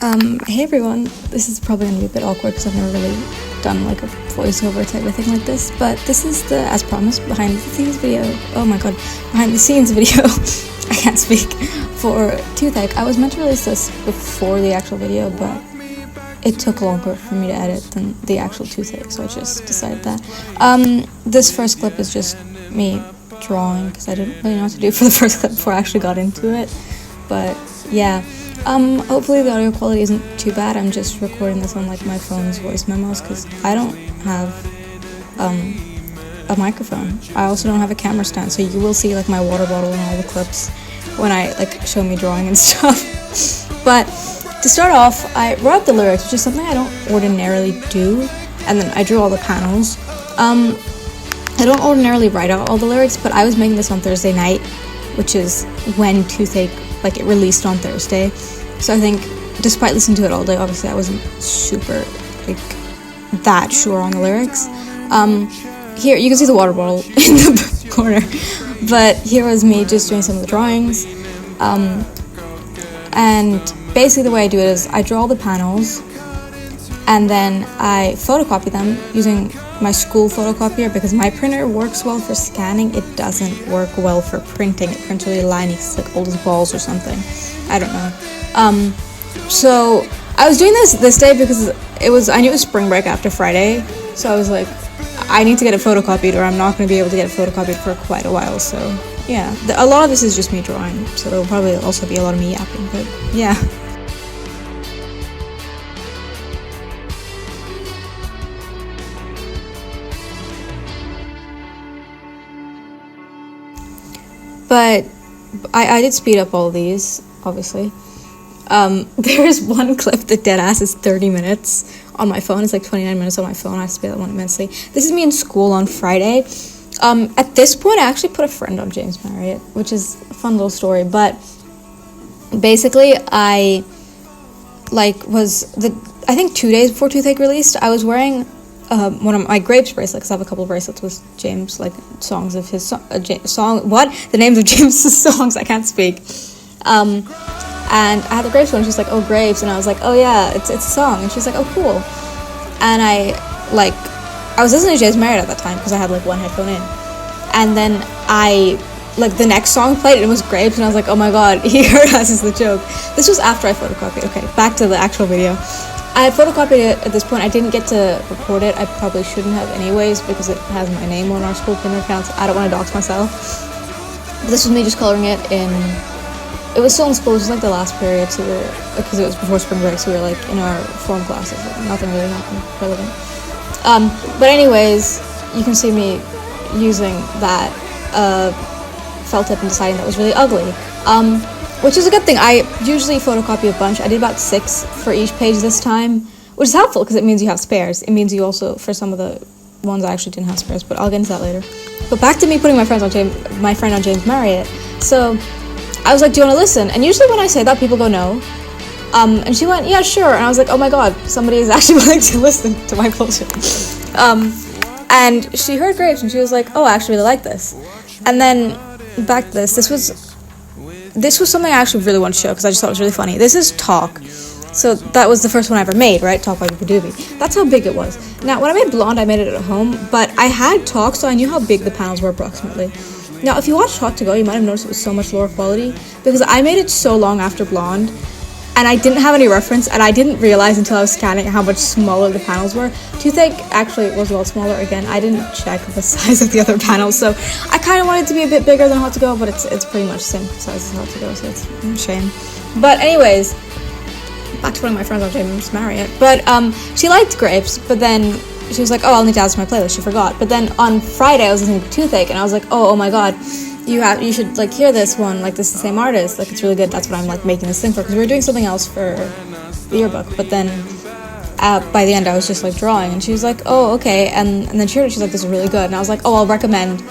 Hey everyone, this is probably going to be a bit awkward because I've never really done like a voiceover type of thing like this, but this is the, as promised, behind the scenes video, behind the scenes video, I can't speak, for Toothache. I was meant to release this before the actual video, but it took longer for me to edit than the actual Toothache, so I just decided that. This first clip is just me drawing, because I didn't really know what to do for the first clip before I actually got into it, but yeah. Hopefully the audio quality isn't too bad. I'm just recording this on like my phone's voice memos because I don't have a microphone. I also don't have a camera stand, so you will see like my water bottle in all the clips when I like show me drawing and stuff. But to start off, I wrote the lyrics, which is something I don't ordinarily do, and then I drew all the panels. I don't ordinarily write out all the lyrics, but I was making this on Thursday night, which is when Toothache, like, it released on Thursday. So I think, despite listening to it all day, obviously I wasn't super, like, that sure on the lyrics. Here, you can see the water bottle in the corner, but here was me just doing some of the drawings. And basically the way I do it is I draw all the panels, and then I photocopy them using my school photocopier because my printer works well for scanning. It doesn't work well for printing. It prints really liney, it's like old as balls or something. I don't know. So I was doing this day because I knew it was spring break after Friday, so I was like, I need to get it photocopied or I'm not going to be able to get it photocopied for quite a while. So yeah, a lot of this is just me drawing, so there'll probably also be a lot of me yapping, but yeah. But I did speed up all these, obviously. There is one clip that deadass is 30 minutes on my phone. It's like 29 minutes on my phone. I speed that one immensely. This is me in school on Friday. At this point, I actually put a friend on James Marriott, which is a fun little story. But basically, I think 2 days before Toothache released, I was wearing one of my grapes bracelets, because I have a couple of bracelets with James, like, songs of his the names of James's songs, I can't speak, and I had the grapes one, and she's like, oh, grapes, and I was like, oh yeah, it's a song, and she's like, oh, cool, and I was listening to James Marriott at that time, because I had, like, one headphone in, and then the next song played, and it was grapes, and I was like, oh my god, he heard us, is the joke. This was after I photocopied. Okay, back to the actual video. I had photocopied it at this point. I didn't get to record it. I probably shouldn't have anyways because it has my name on our school printer accounts. I don't want to dox myself. But this was me just coloring it in... It was still in school. It was like the last period, so because it was before spring break, so we were like in our form classes. Like, nothing really happened relevant. But anyways, you can see me using that felt tip and deciding that was really ugly. Which is a good thing. I usually photocopy a bunch. I did about 6 for each page this time, which is helpful because it means you have spares. It means you also, for some of the ones I actually didn't have spares, but I'll get into that later. But back to me putting my friend on James Marriott. So I was like, do you want to listen? And usually when I say that, people go no. And she went, yeah, sure. And I was like, oh my god, somebody is actually willing to listen to my bullshit. And she heard grapes and she was like, oh, I actually really like this. And then back to this was something I actually really want to show because I just thought it was really funny. This is Talk. So that was the first one I ever made, right? Talk by Doobie. That's how big it was. Now, when I made Blonde, I made it at home, but I had Talk, so I knew how big the panels were approximately. Now, if you watch Talk to Go, you might have noticed it was so much lower quality because I made it so long after Blonde, and I didn't have any reference, and I didn't realize until I was scanning how much smaller the panels were. Toothache actually was a lot smaller. Again, I didn't check the size of the other panels, so I kind of wanted it to be a bit bigger than Hot to Go, but it's pretty much the same size as Hot to Go, so it's a shame. But anyways, back to one of my friends on James Marriott. But she liked grapes, but then she was like, oh, I'll need to add to my playlist. She forgot. But then on Friday, I was listening to Toothache, and I was like, oh my god. You should like hear this one, like this is the same artist, like it's really good. That's what I'm like making this thing for, because we were doing something else for the yearbook, but then by the end I was just like drawing, and she was like, oh, okay, and then she heard it, she's like, this is really good, and I was like, oh, I'll recommend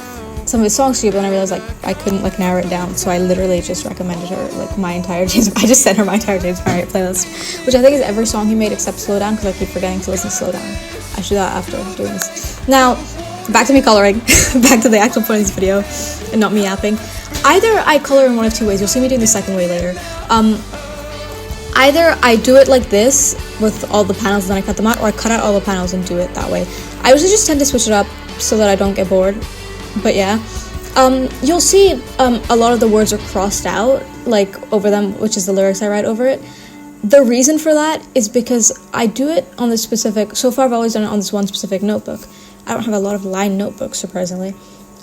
some of his songs to you, but then I realized like I couldn't like narrow it down, so I literally just recommended her like my entire I just sent her my entire James Marriott playlist, which I think is every song he made except Slow Down, because I keep forgetting to listen to Slow Down. I should do that after doing this. Now, back to me coloring, back to the actual point of this video, and not me yapping. Either I color in one of two ways. You'll see me doing the second way later. either I do it like this with all the panels and then I cut them out, or I cut out all the panels and do it that way. I usually just tend to switch it up so that I don't get bored. But yeah, you'll see a lot of the words are crossed out, like over them, which is the lyrics I write over it. The reason for that is because I do it on this specific, so far I've always done it on this one specific notebook. I don't have a lot of lined notebooks, surprisingly.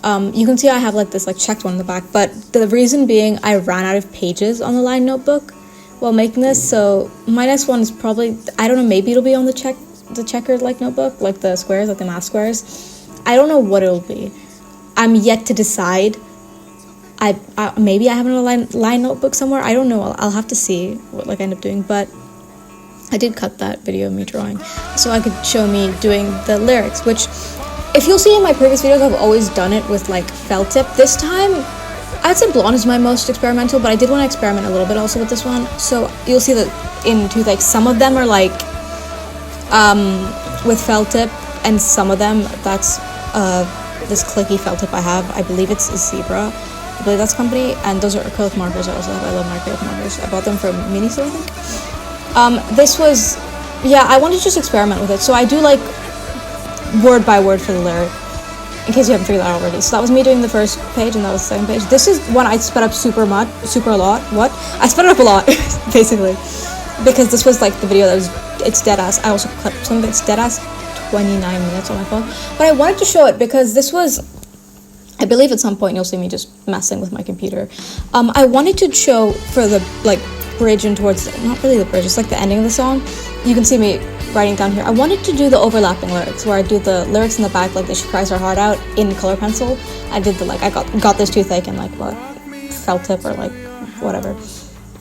You can see I have like this like checked one in the back, but the reason being I ran out of pages on the lined notebook while making this, so my next one is probably, I don't know, maybe it'll be on the checkered like notebook, like the squares, like the math squares. I don't know what it'll be. I'm yet to decide. Maybe I have a line notebook somewhere. I don't know. I'll have to see what like I end up doing. But I did cut that video of me drawing so I could show me doing the lyrics, which if you'll see in my previous videos, I've always done it with like felt tip. This time, I'd say blonde is my most experimental, but I did want to experiment a little bit also with this one. So you'll see that in Toothache, some of them are like with felt tip, and some of them that's this clicky felt tip I have. I believe it's a Zebra. I believe that's company, and those are acrylic markers I also have. I love my acrylic markers. I bought them from Miniso, I think. This was, yeah, I wanted to just experiment with it. So I do like word by word for the lyric, in case you haven't figured that out already. So that was me doing the first page, and that was the second page. This is one I sped up super a lot. What? I sped it up a lot, basically, because this was like the video that was, it's dead ass. I also cut some of it's dead ass 29 minutes on my phone, but I wanted to show it because this was, I believe at some point you'll see me just messing with my computer. I wanted to show for the like bridge and towards, not really the bridge, it's like the ending of the song. You can see me writing down here. I wanted to do the overlapping lyrics where I do the lyrics in the back, like the She Cries Her Heart Out in color pencil. I did the like, I got this toothache and like what, felt tip or like whatever.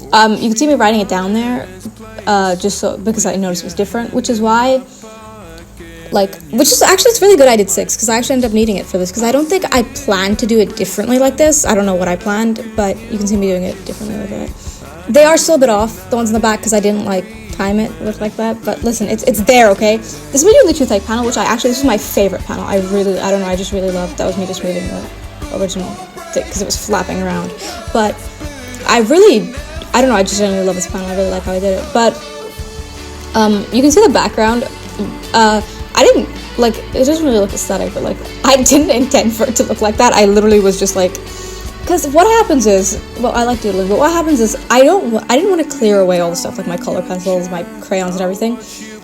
You can see me writing it down there, just so, because I noticed it was different, which is why, like, which is actually, it's really good I did 6, because I actually ended up needing it for this, because I don't think I planned to do it differently like this. I don't know what I planned, but you can see me doing it differently like that. They are still a bit off, the ones in the back, because I didn't, like, time it with like that, but listen, it's there, okay? This is me doing the toothache panel, which this was my favorite panel. I don't know, I just really loved, that was me just moving the original thing, because it was flapping around. But I don't know, I just genuinely love this panel. I really like how I did it. But you can see the background. I didn't, like, it doesn't really look aesthetic, but, like, I didn't intend for it to look like that. I literally was just, like, because what happens is, well, I like doodling, but what happens is, I didn't want to clear away all the stuff, like my color pencils, my crayons and everything,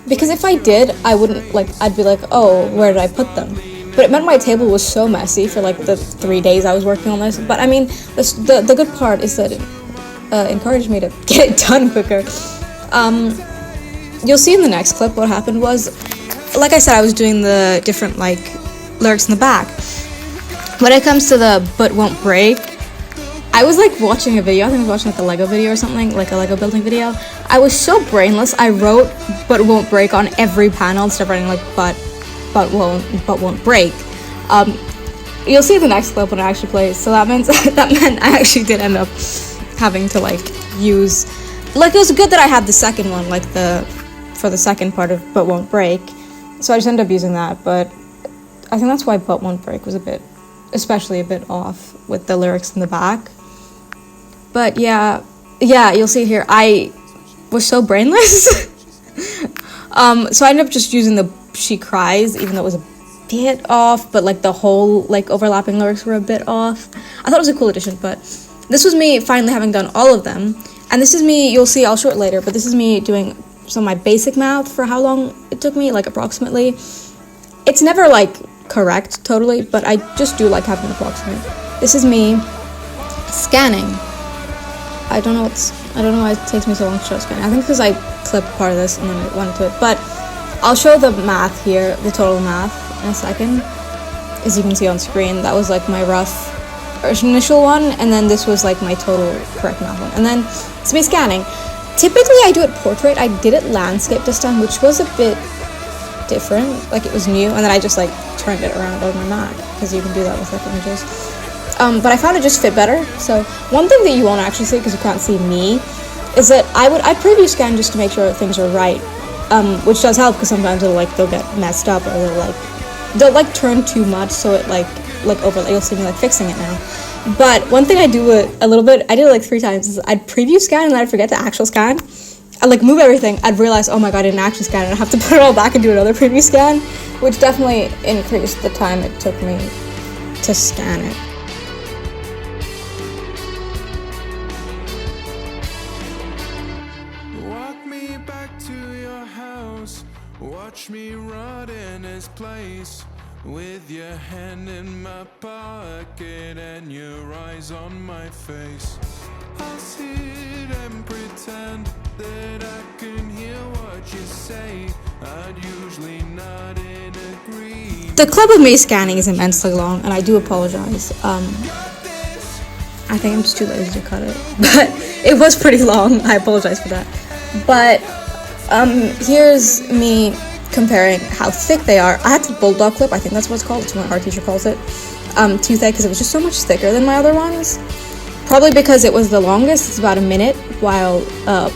because if I did, I wouldn't, like, I'd be like, oh, where did I put them? But it meant my table was so messy for, like, the 3 days I was working on this. But, I mean, the good part is that it encouraged me to get it done quicker. You'll see in the next clip what happened was, like I said, I was doing the different, like, lyrics in the back. When it comes to the but won't break, I was, like, watching a video. I think I was watching, like, a Lego video or something, like a Lego building video. I was so brainless. I wrote but won't break on every panel instead of writing, like, but won't break. You'll see the next clip when it actually plays. So that meant I actually did end up having to, like, use, like, it was good that I had the second one, like, for the second part of but won't break. So I just ended up using that, but I think that's why but won't break was especially a bit off with the lyrics in the back. But yeah, you'll see here, I was so brainless. So I ended up just using the She Cries, even though it was a bit off, but like the whole like overlapping lyrics were a bit off. I thought it was a cool addition, but this was me finally having done all of them. And this is me, you'll see, I'll show it later, but this is me doing some of my basic math for how long it took me, like approximately. It's never like correct totally, but I just do like having an approximate. This is me scanning. I don't know why it takes me so long to show scanning. I think because I clipped part of this and then I went into it, but I'll show the math here, the total math in a second. As you can see on screen, that was like my rough initial one, and then this was like my total correct math one, and then it's me scanning. Typically I do it portrait. I did it landscape this time, which was a bit different, like it was new, and then I just like turned it around on my Mac, because you can do that with like images. But I found it just fit better. So one thing that you won't actually see, because you can't see me, is that I preview scan just to make sure that things are right, which does help, because sometimes they'll get messed up, or they'll turn too much, so it like overlay. You'll see me like fixing it now. But one thing I do a little bit, I did it like 3 times, is I'd preview scan and then I'd forget to actual scan. I like move everything, I'd realize, oh my god, I didn't actually scan it. I have to put it all back and do another preview scan, which definitely increased the time it took me to scan it. Walk me back to your house, watch me rot in this place, with your hand in my pocket and your eyes on my face. I'll sit and pretend that I can hear what you say. I'd usually nod in agreement. The clip of me scanning is immensely long, and I do apologize. I think I'm just too lazy to cut it, but it was pretty long. I apologize for that. But here's me comparing how thick they are. I had the bulldog clip, I think that's what it's called. It's what our teacher calls it. Toothache, because it was just so much thicker than my other ones. Probably because it was the longest. It's about a minute, while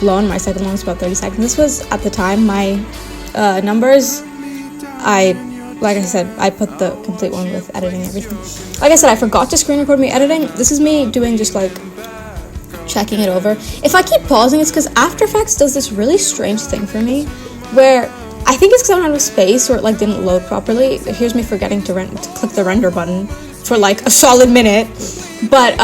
Blonde, my second one, is about 30 seconds. This was, at the time, my numbers. Like I said, I put the complete one with editing and everything. Like I said, I forgot to screen record me editing. This is me doing just like checking it over. If I keep pausing, it's because After Effects does this really strange thing for me, where I think it's because I'm out of space or it like didn't load properly. Here's me forgetting to click the render button for like a solid minute. But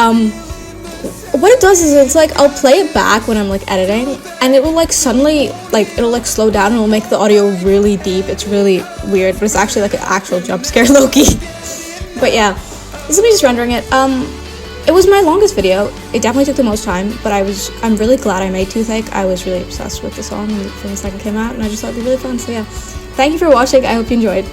what it does is it's like I'll play it back when I'm like editing, and it will like suddenly like it'll like slow down and it'll make the audio really deep. It's really weird, but it's actually like an actual jump scare low-key. But yeah, this is me just rendering it. It was my longest video. It definitely took the most time, but I'm really glad I made Toothache. I was really obsessed with the song from the second it came out, and I just thought it'd be really fun. So yeah, thank you for watching. I hope you enjoyed.